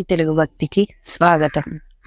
ఈ తెలుగు భక్తికి స్వాగతం.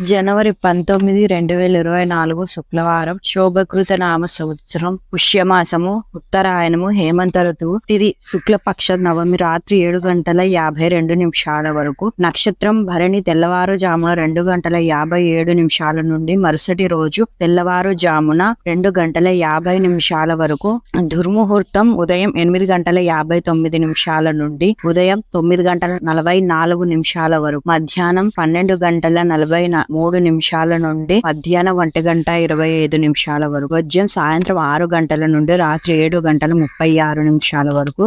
జనవరి 19, 2024 శుక్రవారం. శోభకృత నామ సంవత్సరం, పుష్యమాసము, ఉత్తరాయణము, హేమంత ఋతువు. తిది శుక్లపక్ష నవమి రాత్రి 7:52 వరకు. నక్షత్రం భరణి తెల్లవారుజామున 2:57 నుండి మరుసటి రోజు తెల్లవారుజామున 2:50 వరకు. దుర్ముహూర్తం ఉదయం 8:59 నుండి ఉదయం 9:44 వరకు. మధ్యాహ్నం 12:43 నుండి మధ్యాహ్నం 1:25 వరకు. ఉదయం సాయంత్రం 6 గంటల నుండి రాత్రి 7:36 వరకు.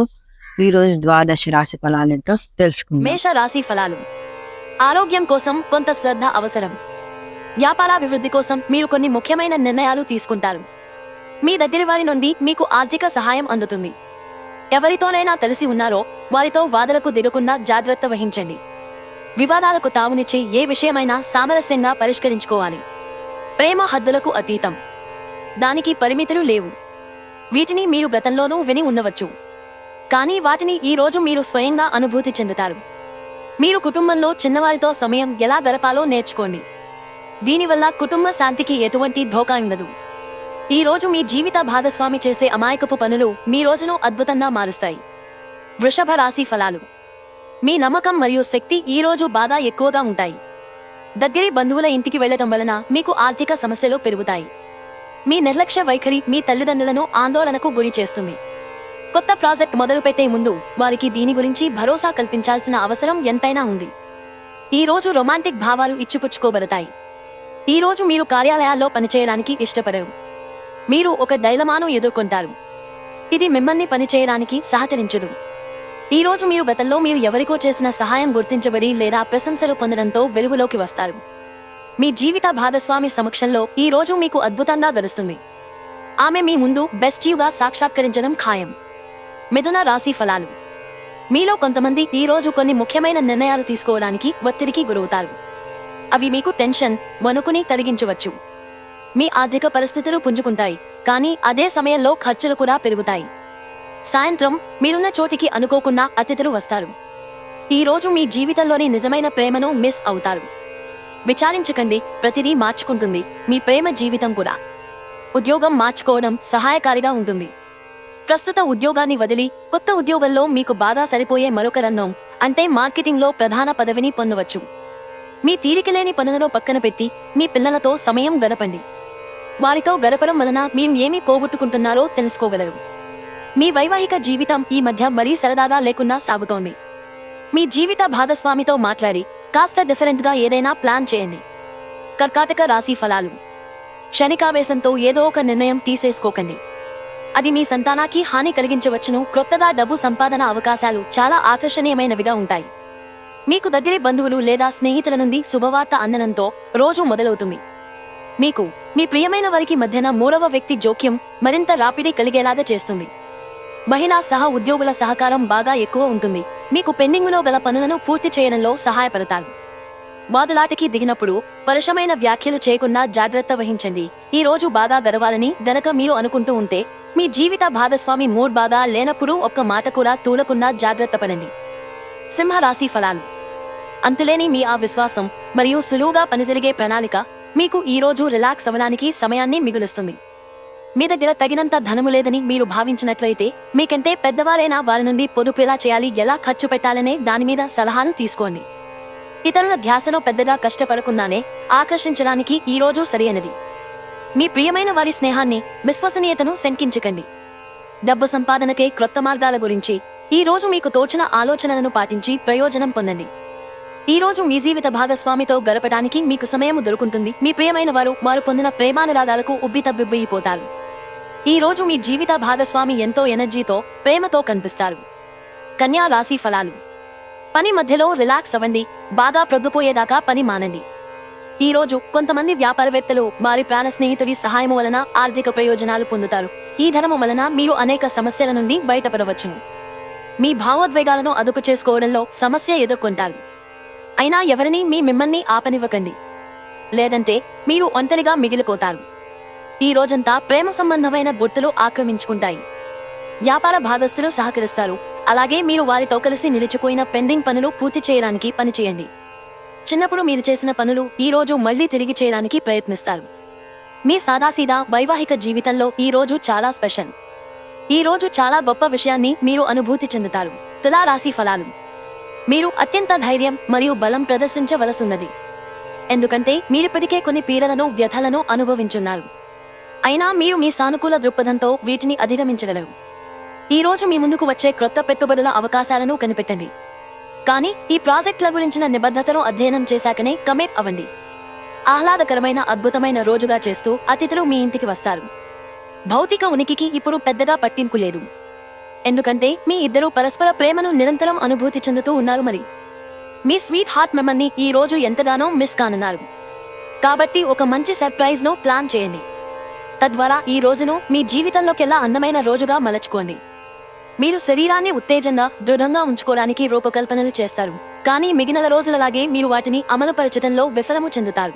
ఈ రోజు ద్వాదశ రాశి ఫలాలేంటో తెలుసుకుందాం. మేష రాశి ఫలాలు. ఆరోగ్యం కోసం కొంత శ్రద్ధ అవసరం. వ్యాపారాభివృద్ధి కోసం మీరు కొన్ని ముఖ్యమైన నిర్ణయాలు తీసుకుంటారు. మీ దగ్గర వారి నుండి మీకు ఆర్థిక సహాయం అందుతుంది. ఎవరితోనైనా కలిసి ఉన్నారో వారితో వాదనకు దిగకుండా జాగ్రత్త వహించండి. వివాదాలకు తావునిచ్చే ఏ విషయమైనా సామరస్యంగా పరిష్కరించుకోవాలి. ప్రేమ హద్దులకు అతీతం, దానికి పరిమితులు లేవు. వీటిని మీరు గతంలోనూ విని ఉండవచ్చు, కానీ వాటిని ఈ రోజు మీరు స్వయంగా అనుభూతి చెందుతారు. మీరు కుటుంబంలో చిన్నవారితో సమయం ఎలా గడపాలో నేర్చుకోండి. దీనివల్ల కుటుంబ శాంతికి ఎటువంటి ధోకా ఉండదు. ఈ రోజు మీ జీవిత భాగస్వామి చేసే అమాయకపు పనులు మీ రోజును అద్భుతంగా మారుస్తాయి. వృషభ రాశి ఫలాలు. మీ నమ్మకం మరియు శక్తి ఈ రోజు బాగా ఎక్కువగా ఉంటాయి. దగ్గరి బంధువుల ఇంటికి వెళ్లడం వలన మీకు ఆర్థిక సమస్యలు పెరుగుతాయి. మీ నిర్లక్ష్య వైఖరి మీ తల్లిదండ్రులను ఆందోళనకు గురి చేస్తుంది. కొత్త ప్రాజెక్ట్ మొదలుపెట్టే ముందు వారికి దీని గురించి భరోసా కల్పించాల్సిన అవసరం ఎంతైనా ఉంది. ఈ రోజు రొమాంటిక్ భావాలు ఇచ్చిపుచ్చుకోబడతాయి. ఈ రోజు మీరు కార్యాలయాల్లో పనిచేయడానికి ఇష్టపడరు. మీరు ఒక డైలమాను ఎదుర్కొంటారు. ఇది మిమ్మల్ని పనిచేయడానికి సహకరించదు. ఈ రోజు మీరు గతంలో మీరు ఎవరికో చేసిన సహాయం గుర్తించబడి లేదా ప్రశంసలు పొందడంతో వెలుగులోకి వస్తారు. మీ జీవిత భాగస్వామి సమక్షంలో ఈ రోజు మీకు అద్భుతంగా గడుస్తుంది. ఆమె మీ ముందు బెస్ట్యూగా సాక్షాత్కరించడం ఖాయం. మిథున రాశి ఫలాలు. మీలో కొంతమంది ఈ రోజు కొన్ని ముఖ్యమైన నిర్ణయాలు తీసుకోవడానికి ఒత్తిడికి గురవుతారు. అవి మీకు టెన్షన్, వణుకుని కలిగించవచ్చు. మీ ఆర్థిక పరిస్థితులు పుంజుకుంటాయి, కానీ అదే సమయంలో ఖర్చులు కూడా పెరుగుతాయి. సాయంత్రం మీరున్న చోటికి అనుకోకుండా అతిథులు వస్తారు. ఈ రోజు మీ జీవితంలోని నిజమైన ప్రేమను మిస్ అవుతారు. విచారించకండి, ప్రతిదీ మార్చుకుంటుంది. మీ ప్రేమ జీవితం కూడా. ఉద్యోగం మార్చుకోవడం సహాయకారిగా ఉంటుంది. ప్రస్తుత ఉద్యోగాన్ని వదిలి కొత్త ఉద్యోగంలో మీకు బాగా సరిపోయే మరొక రంగం అంటే మార్కెటింగ్లో ప్రధాన పదవిని పొందవచ్చు. మీ తీరికలేని పనులను పక్కన పెట్టి మీ పిల్లలతో సమయం గడపండి. వారితో గడపడం వలన మీరు ఏమి పోగొట్టుకుంటున్నారో తెలుసుకోగలరు. మీ వైవాహిక జీవితం ఈ మధ్య మరీ సరదాగా లేకుండా సాగుతోంది. మీ జీవిత భాగస్వామితో మాట్లాడి కాస్త డిఫరెంట్గా ఏదైనా ప్లాన్ చేయండి. కర్కాటక రాశి ఫలాలు. క్షణికావేశంతో ఏదో ఒక నిర్ణయం తీసేసుకోకండి. అది మీ సంతానానికి హాని కలిగించవచ్చును. క్రొత్తగా డబ్బు సంపాదన అవకాశాలు చాలా ఆకర్షణీయమైనవిగా ఉంటాయి. మీకు దగ్గరి బంధువులు లేదా స్నేహితుల నుండి శుభవార్త అందనంతో రోజు మొదలవుతుంది. మీకు మీ ప్రియమైన వారికి మధ్యన మూడవ వ్యక్తి జోక్యం మరింత రాపిడి కలిగేలాగా చేస్తుంది. మహిళా సహ ఉద్యోగుల సహకారం బాగా ఎక్కువ ఉంటుంది. మీకు పెండింగులో గల పనులను పూర్తి చేయడంలో సహాయపడతారు. వాదులాటకి దిగినప్పుడు పరుషమైన వ్యాఖ్యలు చేయకుండా జాగ్రత్త వహించండి. ఈ రోజు బాగా గడవాలని గనక మీరు అనుకుంటూ ఉంటే మీ జీవిత భాగస్వామి మూడ్ బాగా లేనప్పుడు ఒక్క మాట కూడా తూలకుండా జాగ్రత్త పడండి. సింహరాశి ఫలాలు. అంతులేని మీ ఆ విశ్వాసం మరియు సులువుగా పనిజరిగే ప్రణాళిక మీకు ఈ రోజు రిలాక్స్ అవ్వడానికి సమయాన్ని మిగులుస్తుంది. మీ దగ్గర తగినంత ధనము లేదని మీరు భావించినట్లయితే మీకంటే పెద్దవారైన వారి నుండి పొదుపు ఎలా చేయాలి, ఎలా ఖర్చు పెట్టాలనే దాని మీద సలహాను తీసుకోండి. ఇతరుల ధ్యాసలో పెద్దగా కష్టపడకుండానే ఆకర్షించడానికి ఈ రోజు సరైనది. మీ ప్రియమైన వారి స్నేహాన్ని, విశ్వసనీయతను శంకించకండి. డబ్బు సంపాదనకే క్రొత్త మార్గాల గురించి ఈ రోజు మీకు తోచిన ఆలోచనలను పాటించి ప్రయోజనం పొందండి. ఈ రోజు మీ జీవిత భాగస్వామితో గడపడానికి మీకు సమయం దొరుకుతుంది. మీ ప్రియమైన వారు పొందిన ప్రేమానురాగాలకు ఉబ్బితబ్బిబ్బిపోతారు. ఈ రోజు మీ జీవిత భాగస్వామి ఎంతో ఎనర్జీతో, ప్రేమతో కనిపిస్తారు. కన్యా రాశి ఫలాలు. పని మధ్యలో రిలాక్స్ అవ్వండి. బాగా ప్రొద్దుపోయేదాకా పని మానండి. ఈ రోజు కొంతమంది వ్యాపారవేత్తలు వారి ప్రాణ స్నేహితుడి సహాయం వలన ఆర్థిక ప్రయోజనాలు పొందుతారు. ఈ ధనము వలన మీరు అనేక సమస్యల నుండి బయటపడవచ్చును. మీ భావోద్వేగాలను అదుపు చేసుకోవడంలో సమస్య ఎదుర్కొంటారు. అయినా ఎవరిని మిమ్మల్ని ఆపనివ్వకండి, లేదంటే మీరు ఒంటరిగా మిగిలిపోతారు. ఈ రోజంతా ప్రేమ సంబంధమైన గుర్తులు ఆక్రమించుకుంటాయి. వ్యాపార భాగస్తులు సహకరిస్తారు. అలాగే మీరు వారితో కలిసి నిలిచిపోయిన పెండింగ్ పనులు పూర్తి చేయడానికి పనిచేయండి. చిన్నప్పుడు మీరు చేసిన పనులు ఈ రోజు మళ్ళీ తిరిగి చేయడానికి ప్రయత్నిస్తారు. మీ సాదాసీదా వైవాహిక జీవితంలో ఈ రోజు చాలా స్పెషల్. ఈ రోజు చాలా గొప్ప విషయాన్ని మీరు అనుభూతి చెందుతారు. తులా రాశి ఫలాలు. మీరు అత్యంత ధైర్యం మరియు బలం ప్రదర్శించవలసినది. ఎందుకంటే మీరిప్పటికే కొన్ని పీడలను వ్యధలను అనుభవించున్నారు. అయినా మీరు మీ సానుకూల దృక్పథంతో వీటిని అధిగమించగలరు. ఈ రోజు మీ ముందుకు వచ్చే క్రొత్త పెట్టుబడుల అవకాశాలను కనిపెట్టండి. కానీ ఈ ప్రాజెక్టుల గురించిన నిబద్ధతను అధ్యయనం చేశాకనే కమిట్ అవ్వండి. ఆహ్లాదకరమైన అద్భుతమైన రోజుగా చేస్తూ అతిథులు మీ ఇంటికి వస్తారు. భౌతిక ఉనికికి ఇప్పుడు పెద్దగా పట్టింపు లేదు. ఎందుకంటే మీ ఇద్దరూ పరస్పర ప్రేమను నిరంతరం అనుభూతి చెందుతూ ఉన్నారు. మరి మీ స్వీట్ హార్ట్ మిమ్మల్ని ఈ రోజు ఎంతగానో మిస్ కానున్నారు. కాబట్టి ఒక మంచి సర్ప్రైజ్ ను ప్లాన్ చేయండి. తద్వారా ఈ రోజును మీ జీవితంలోకెల్లా అందమైన రోజుగా మలచుకోండి. మీరు శరీరాన్ని ఉత్తేజంగా దృఢంగా ఉంచుకోవడానికి రూపకల్పనలు చేస్తారు. కానీ మిగిలిన రోజులలాగే మీరు వాటిని అమలుపరచడంలో విఫలము చెందుతారు.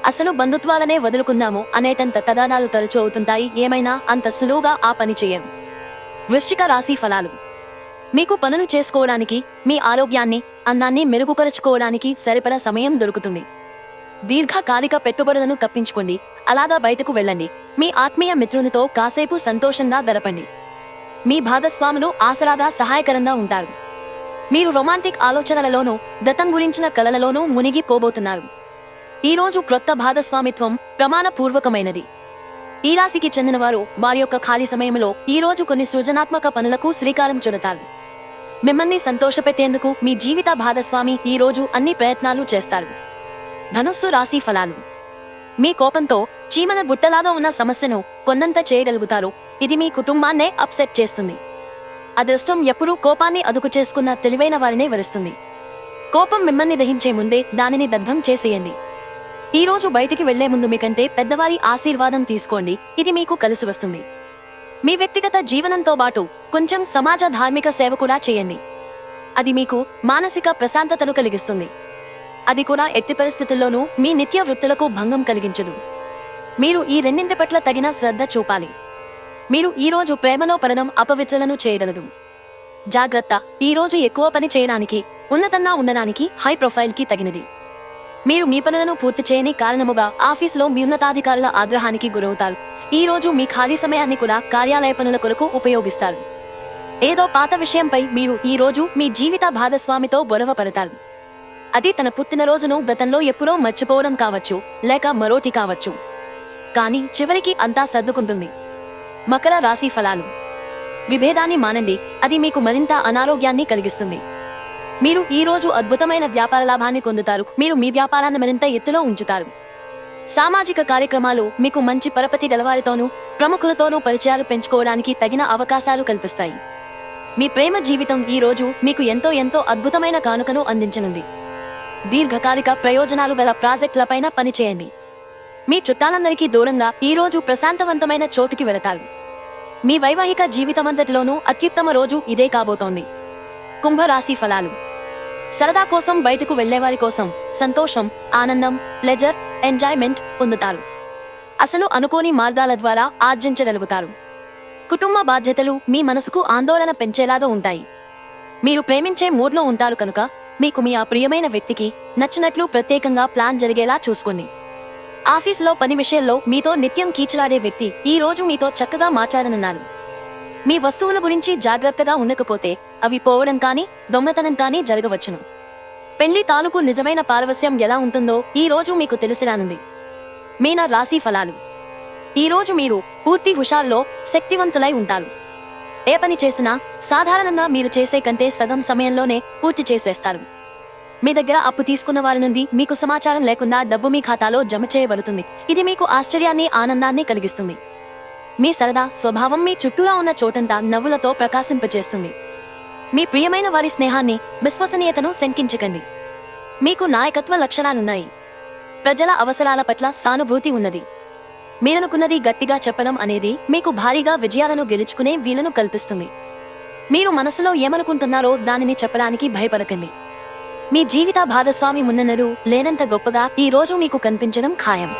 అసలు బంధుత్వాలనే వదులుకుందాము అనేటంత తగాదాలు తరచూ అవుతుంటాయి. ఏమైనా అంత సులువుగా ఆ పని చేయం. వృశ్చిక రాశి ఫలాలు. మీకు పనులు చేసుకోవడానికి, మీ ఆరోగ్యాన్ని, అందాన్ని మెరుగుపరచుకోవడానికి సరిపడా సమయం దొరుకుతుంది. దీర్ఘకాలిక పెట్టుబడులను కప్పించుకోండి. అలాగా బయటకు వెళ్ళండి. మీ ఆత్మీయ మిత్రునితో కాసేపు సంతోషంగా గడపండి. మీ భాగస్వాములు ఆసరాగా సహాయకరంగా ఉంటారు. మీరు రొమాంటిక్ ఆలోచనలలోనూ గతం గురించిన కలలలోనూ మునిగిపోబోతున్నారు. ఈ రోజు క్రొత్త భాగస్వామిత్వం ప్రమాణపూర్వకమైనది. ఈ రాశికి చెందినవారు వారి యొక్క ఖాళీ సమయంలో ఈ రోజు కొన్ని సృజనాత్మక పనులకు శ్రీకారం చుడతారు. మిమ్మల్ని సంతోషపెట్టేందుకు మీ జీవిత భాగస్వామి ఈ రోజు అన్ని ప్రయత్నాలు చేస్తారు. ధనుస్సు రాశి ఫలాలు. మీ కోపంతో చీమల బుట్టలాగా ఉన్న సమస్యను కొన్నంత చేయగలుగుతారు. ఇది మీ కుటుంబాన్నే అప్సెట్ చేస్తుంది. అదృష్టం ఎప్పుడూ కోపాన్ని అదుపు చేసుకున్న తెలివైన వారినే వరిస్తుంది. కోపం మిమ్మల్ని దహించే ముందే దానిని దగ్ధం చేసేయండి. ఈ రోజు బయటికి వెళ్లే ముందు మీకంటే పెద్దవారి ఆశీర్వాదం తీసుకోండి. ఇది మీకు కలిసి వస్తుంది. మీ వ్యక్తిగత జీవనంతో పాటు కొంచెం సమాజ ధార్మిక సేవ కూడా చేయండి. అది మీకు మానసిక ప్రశాంతతను కలిగిస్తుంది. అది కూడా ఎట్టి పరిస్థితుల్లోనూ మీ నిత్య వృత్తులకు భంగం కలిగించదు. మీరు ఈ రెండింటి పట్ల తగిన శ్రద్ధ చూపాలి. మీరు ఈ రోజు ప్రేమలో పడడం అపవిత్రలను చేయగలదు. జాగ్రత్త. ఈ రోజు ఎక్కువ పని చేయడానికి, ఉన్నతంగా ఉండడానికి హై ప్రొఫైల్ కి తగినది. మీరు మీ పనులను పూర్తి చేయని కారణముగా ఆఫీసులో మీ ఉన్నతాధికారుల ఆగ్రహానికి గురవుతారు. ఈ రోజు మీ ఖాళీ సమయాన్ని కూడా కార్యాలయ పనుల కొరకు ఉపయోగిస్తారు. ఏదో పాత విషయంపై మీరు ఈ రోజు మీ జీవిత భాగస్వామితో గొడవ పడతారు. అది తన పుట్టినరోజును గతంలో ఎప్పుడో మర్చిపోవడం కావచ్చు, లేక మరోటి కావచ్చు. కానీ చివరికి అంతా సర్దుకుంటుంది. మకర రాశి ఫలాలు. విభేదాన్ని మానండి. అది మీకు మరింత అనారోగ్యాన్ని కలిగిస్తుంది. మీరు ఈ రోజు అద్భుతమైన వ్యాపార లాభాన్ని పొందుతారు. మీరు మీ వ్యాపారాన్ని మరింత ఎత్తులో ఉంచుతారు. సామాజిక కార్యక్రమాలు మీకు మంచి పరపతి గలవారితోనూ ప్రముఖులతోనూ పరిచయాలు పెంచుకోవడానికి తగిన అవకాశాలు కల్పిస్తాయి. మీ ప్రేమ జీవితం ఈ రోజు మీకు ఎంతో అద్భుతమైన కానుకను అందించనుంది. దీర్ఘకాలిక ప్రయోజనాలు గల ప్రాజెక్టులపైన పనిచేయండి. మీ చుట్టాలందరికీ దూరంగా ఈ రోజు ప్రశాంతవంతమైన చోటుకి వెళతారు. మీ వైవాహిక జీవితమంతటిలోనూ అత్యుత్తమ రోజు ఇదే కాబోతోంది. కుంభరాశి ఫలాలు. సరదా కోసం బయటకు వెళ్లేవారి కోసం సంతోషం, ఆనందం, ప్లెజర్, ఎంజాయ్మెంట్ పొందుతారు. అసలు అనుకోని మార్గాల ద్వారా ఆర్జించగలుగుతారు. కుటుంబ బాధ్యతలు మీ మనసుకు ఆందోళన పెంచేలాగా ఉంటాయి. మీరు ప్రేమించే మూడ్లో ఉంటారు కనుక మీకు మీ ఆ ప్రియమైన వ్యక్తికి నచ్చినట్లు ప్రత్యేకంగా ప్లాన్ జరిగేలా చూసుకోండి. ఆఫీసులో పని విషయంలో మీతో నిత్యం కీచులాడే వ్యక్తి ఈ రోజు మీతో చక్కగా మాట్లాడనున్నారు. మీ వస్తువుల గురించి జాగ్రత్తగా ఉండకపోతే అవి పోవడం కానీ దొంగతనం కానీ జరగవచ్చును. పెళ్లి తాలూకు నిజమైన పారవస్యం ఎలా ఉంటుందో ఈ రోజు మీకు తెలిసిరానుంది. మీన రాశి ఫలాలు. ఈ రోజు మీరు పూర్తి హుషారులో శక్తివంతులై ఉంటారు. ఏ పని చేసినా సాధారణంగా మీరు చేసే కంటే సగం సమయంలోనే పూర్తి చేసేస్తారు. మీ దగ్గర అప్పు తీసుకున్న వారి నుండి మీకు సమాచారం లేకుండా డబ్బు మీ ఖాతాలో జమ చేయబడుతుంది. ఇది మీకు ఆశ్చర్యాన్ని, ఆనందాన్ని కలిగిస్తుంది. మీ సరదా స్వభావం మీ చుట్టూరా ఉన్న చోటంతా నవ్వులతో ప్రకాశింపచేస్తుంది. మీ ప్రియమైన వారి స్నేహాన్ని, విశ్వసనీయతను శంకించకండి. మీకు నాయకత్వ లక్షణాలున్నాయి. ప్రజల అవసరాల పట్ల సానుభూతి ఉన్నది. మీరనుకున్నది గట్టిగా చెప్పడం అనేది మీకు భారీగా విజయాలను గెలుచుకునే వీలను కల్పిస్తుంది. మీరు మనసులో ఏమనుకుంటున్నారో దానిని చెప్పడానికి భయపడకండి. మీ జీవిత భాగస్వామి మున్ననరు లేనంత గొప్పగా ఈ రోజు మీకు కనిపించడం ఖాయం.